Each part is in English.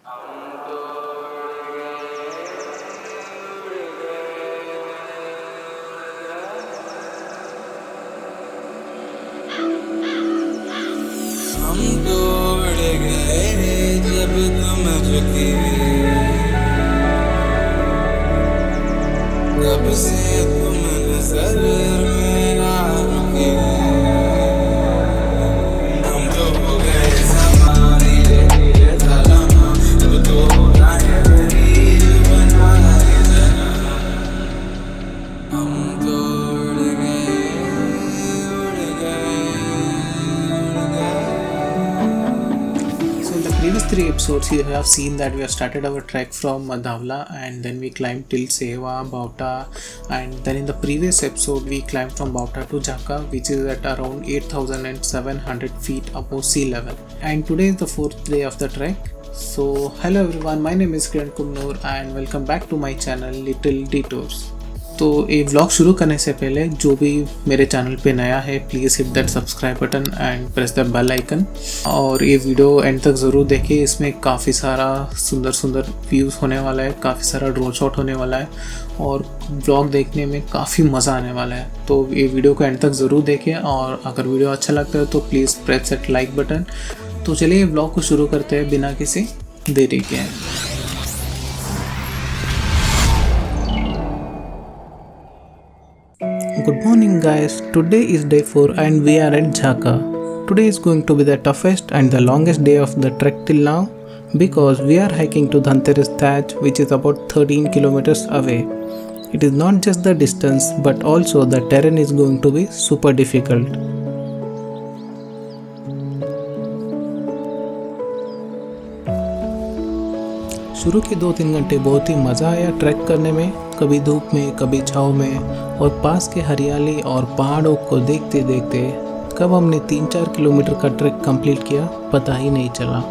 हम दौड़ गए जब तुम झुकी, कब से तुम नजर में ना रुकी। हम तो हो गए समा धीरे धीरे सलामा, अब तो होना है रील बनाए जरा। हम तो उड़ गए उड़ गए उड़ गए। So in the previous 3 episodes you have seen that we have started our trek from Dhaula and then we climbed till Seva, Bauta, and then in the previous episode we climbed from Bauta to Jhaka, which is at around 8,700 feet above sea level. And today is the 4th day of the trek. So hello everyone, my name is Kiran Kumnur and welcome back to my channel Little Detours. तो ये vlog शुरू करने से पहले जो भी मेरे channel पे नया है please hit that subscribe button and press the bell icon, और ये वीडियो एंड तक ज़रूर देखिए। इसमें काफ़ी सारा सुंदर व्यूज़ होने वाला है, काफ़ी सारा ड्रोन शॉट होने वाला है और व्लॉग देखने में काफ़ी मज़ा आने वाला है। तो ये वीडियो को एंड तक ज़रूर देखिए और अगर वीडियो अच्छा लगता है तो please press that like button. तो चलिए व्लॉग को शुरू करते हैं बिना किसी देरी के। Good morning guys, today is day 4 and we are at Jhaka. Today is going to be the toughest and the longest day of the trek till now because we are hiking to Dhanteras Thatch, which is about 13 kilometers away. It is not just the distance but also the terrain is going to be super difficult. शुरू के 2-3 घंटे बहुत ही मज़ा आया track करने में, कभी धूप में कभी छाँव में, और पास के हरियाली और पहाड़ों को देखते देखते कब हमने 3-4 किलोमीटर का ट्रैक कंप्लीट किया पता ही नहीं चला।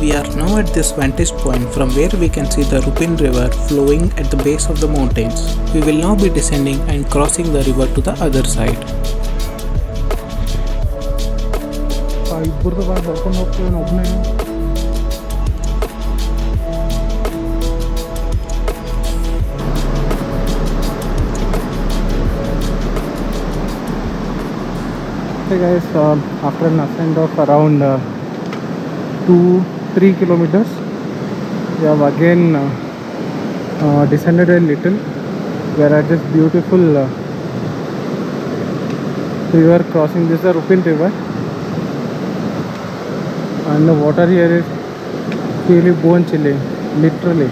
We are now at this vantage point from where we can see the Rupin river flowing at the base of the mountains. We will now be descending and crossing the river to the other side. Hey guys, after an ascent of around 2-3 kilometers, we have again descended a little. We are at this beautiful river crossing. This is the Rupin river and the water here is really bone chilling, literally.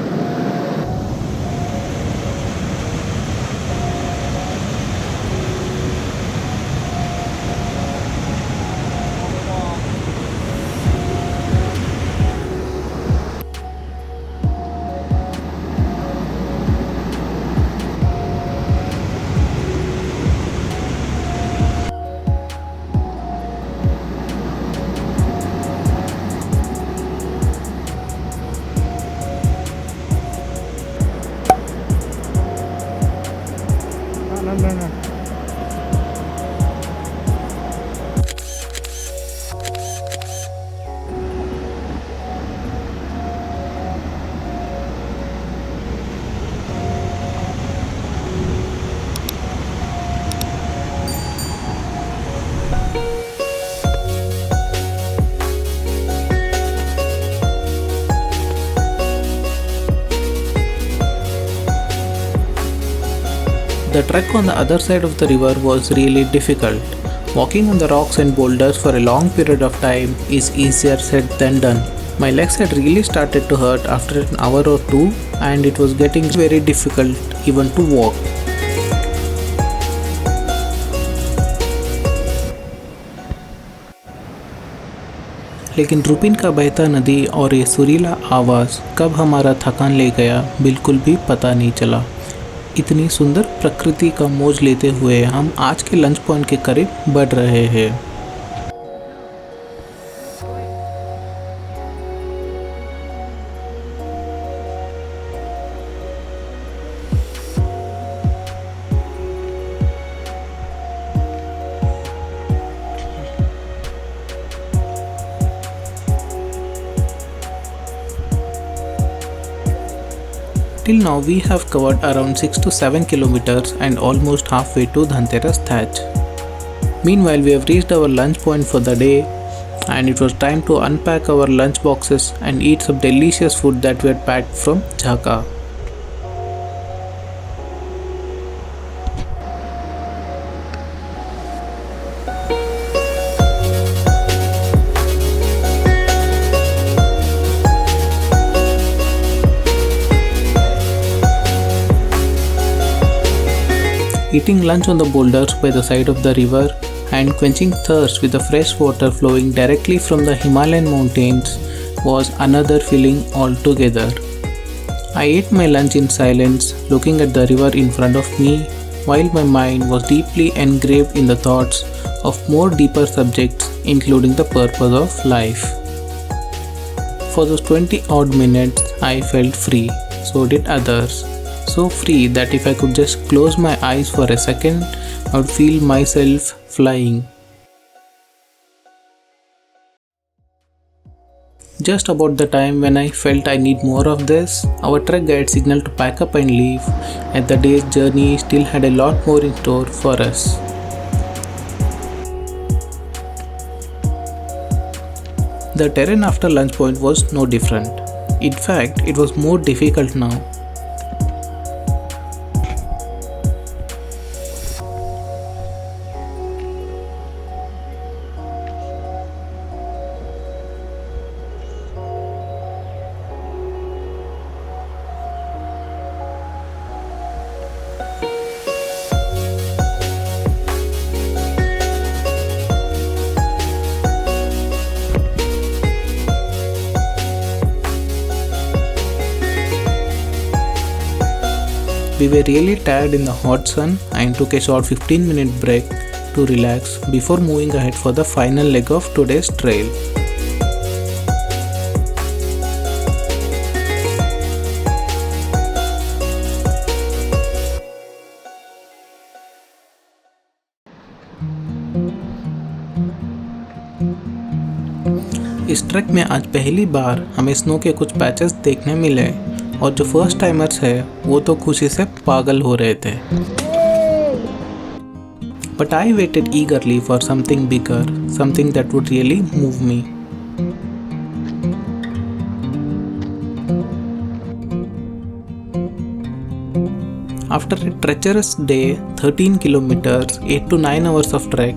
No. The trek on the other side of the river was really difficult. Walking on the rocks and boulders for a long period of time is easier said than done. My legs had really started to hurt after an hour or two and it was getting very difficult even to walk. लेकिन रूपिन का बहता नदी और ये सुरीला आवाज़ कब हमारा थकान ले गया बिल्कुल भी पता नहीं चला। इतनी सुंदर प्रकृति का मौज लेते हुए हम आज के लंच पॉइंट के करीब बढ़ रहे हैं। Till now we have covered around 6 to 7 kilometers and almost halfway to Dhanteras Thatch. Meanwhile, we have reached our lunch point for the day and it was time to unpack our lunch boxes and eat some delicious food that we had packed from Jhaka. Eating lunch on the boulders by the side of the river and quenching thirst with the fresh water flowing directly from the Himalayan mountains was another feeling altogether. I ate my lunch in silence, looking at the river in front of me, while my mind was deeply engraved in the thoughts of more deeper subjects, including the purpose of life. For those 20 odd minutes, I felt free, so did others. So free that if I could just close my eyes for a second, I would feel myself flying. Just about the time when I felt I need more of this, our trek guide signaled to pack up and leave, and the day's journey still had a lot more in store for us. The terrain after lunch point was no different. In fact, it was more difficult now. We were really tired in the hot sun and took a short 15-minute break to relax before moving ahead for the final leg of today's trail. इस track में आज पहली बार हमें snow के कुछ patches देखने मिले और जो फर्स्ट टाइमर्स है वो तो खुशी से पागल हो रहे थे. But I waited eagerly for something bigger, something that would really move me. After a treacherous day, 13 kilometers, 8 to 9 hours of trek,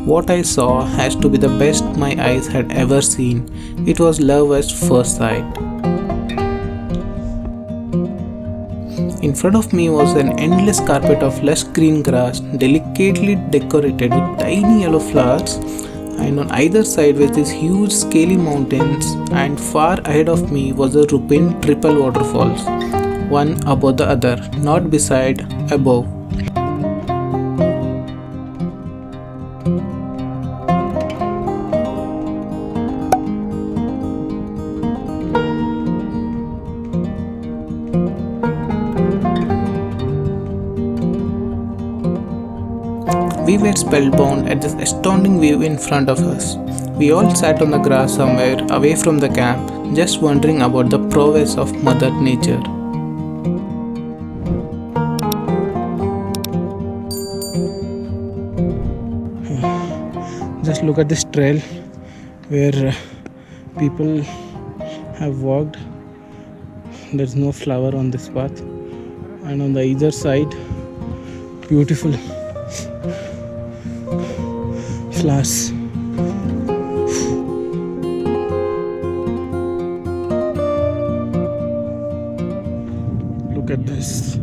what I saw has to be the best my eyes had ever seen. It was love at first sight. In front of me was an endless carpet of lush green grass, delicately decorated with tiny yellow flowers, and on either side were these huge scaly mountains, and far ahead of me was a Rupin triple waterfalls, one above the other, not beside, above. We were spellbound at this astounding view in front of us. We all sat on the grass somewhere away from the camp, just wondering about the prowess of Mother Nature. Just look at this trail where people have walked. There's no flower on this path, and on the either side, beautiful flowers. Look at this.